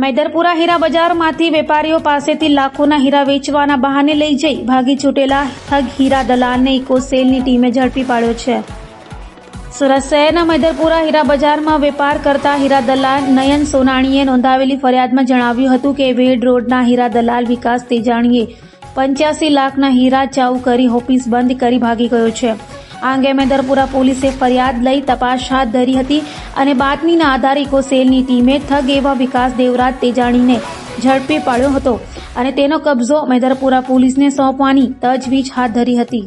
મેદરપુરા હીરા બજારમાંથી વેપારીઓ પાસેથી લાખોના હીરા વેચવાના બહાને લઈ જઈ ભાગી છૂટેલા ઠગ હીરા દલાલને ઇકોસેલની ટીમે ઝડપી પાડ્યો છે। સુરત શહેરના મેદરપુરા હીરા બજારમાં વેપાર કરતા હીરા દલાલ નયન સોનાણીએ નોંધાવેલી ફરિયાદમાં જણાવ્યું હતું કે વેડ રોડના હીરા દલાલ વિકાસ તેજાણીએ 85 લાખના હીરા ચાઉ કરી ઓફિસ બંધ કરી ભાગી ગયો છે। આ અંગે મેદરપુરા પોલીસે ફરિયાદ લઈ તપાસ હાથ ધરી હતી અને બાતમીના આધારે ઇકોસેલની ટીમે ઠગ એવા વિકાસ દેવરાજ તેજાણીને ઝડપી પાડ્યો હતો અને તેનો કબજો મેદરપુરા પોલીસને સોંપવાની તજવીજ હાથ ધરી હતી।